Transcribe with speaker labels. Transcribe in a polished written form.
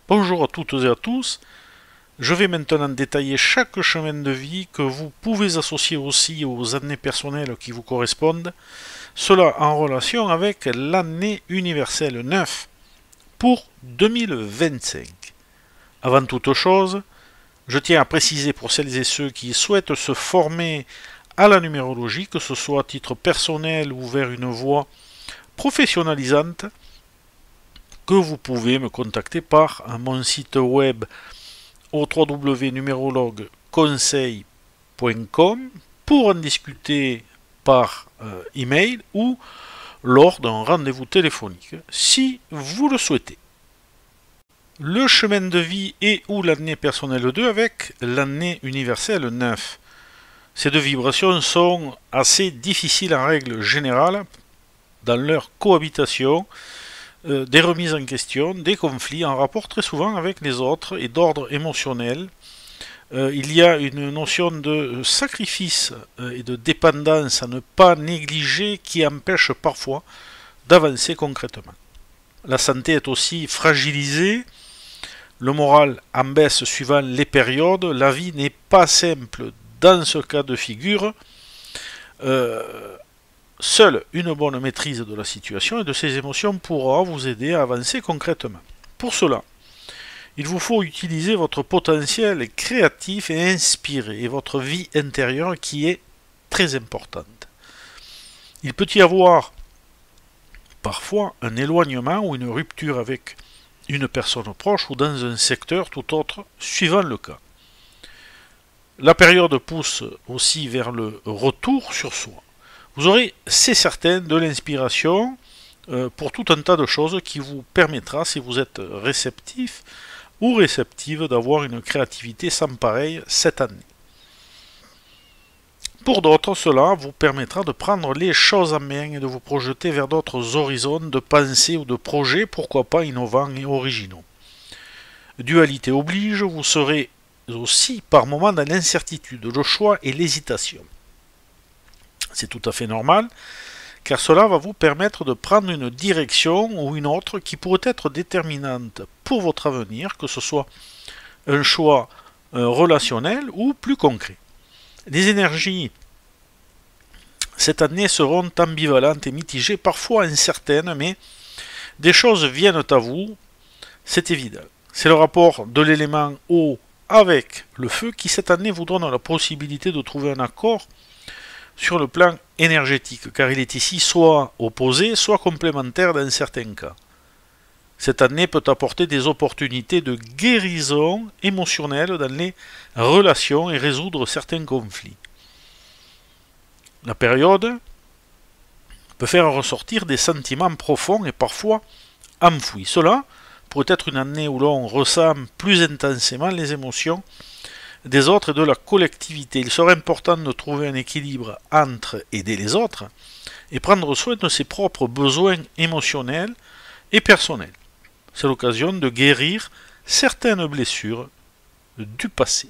Speaker 1: Bonjour à toutes et à tous. Je vais maintenant détailler chaque chemin de vie que vous pouvez associer aussi aux années personnelles qui vous correspondent, cela en relation avec l'année universelle 9 pour 2025. Avant toute chose, je tiens à préciser pour celles et ceux qui souhaitent se former à la numérologie, que ce soit à titre personnel ou vers une voie professionnalisante, que vous pouvez me contacter par mon site web au www.numerologueconseil.com pour en discuter par email ou lors d'un rendez-vous téléphonique, si vous le souhaitez. Le chemin de vie et ou l'année personnelle 2 avec l'année universelle 9. Ces deux vibrations sont assez difficiles en règle générale dans leur cohabitation, des remises en question, des conflits en rapport très souvent avec les autres et d'ordre émotionnel. Il y a une notion de sacrifice et de dépendance à ne pas négliger qui empêche parfois d'avancer concrètement. La santé est aussi fragilisée, le moral en baisse suivant les périodes, la vie n'est pas simple dans ce cas de figure. Seule une bonne maîtrise de la situation et de ses émotions pourra vous aider à avancer concrètement. Pour cela, il vous faut utiliser votre potentiel créatif et inspiré et votre vie intérieure qui est très importante. Il peut y avoir parfois un éloignement ou une rupture avec une personne proche ou dans un secteur tout autre, suivant le cas. La période pousse aussi vers le retour sur soi. Vous aurez, c'est certain, de l'inspiration pour tout un tas de choses qui vous permettra, si vous êtes réceptif ou réceptive, d'avoir une créativité sans pareille cette année. Pour d'autres, cela vous permettra de prendre les choses en main et de vous projeter vers d'autres horizons de pensée ou de projets, pourquoi pas innovants et originaux. Dualité oblige, vous serez aussi par moments dans l'incertitude, le choix et l'hésitation. C'est tout à fait normal, car cela va vous permettre de prendre une direction ou une autre qui pourrait être déterminante pour votre avenir, que ce soit un choix relationnel ou plus concret. Les énergies cette année seront ambivalentes et mitigées, parfois incertaines, mais des choses viennent à vous, c'est évident. C'est le rapport de l'élément eau avec le feu qui cette année vous donne la possibilité de trouver un accord sur le plan énergétique, car il est ici soit opposé, soit complémentaire dans certains cas. Cette année peut apporter des opportunités de guérison émotionnelle dans les relations et résoudre certains conflits. La période peut faire ressortir des sentiments profonds et parfois enfouis. Cela pourrait être une année où l'on ressent plus intensément les émotions des autres et de la collectivité. Il serait important de trouver un équilibre entre aider les autres et prendre soin de ses propres besoins émotionnels et personnels. C'est l'occasion de guérir certaines blessures du passé.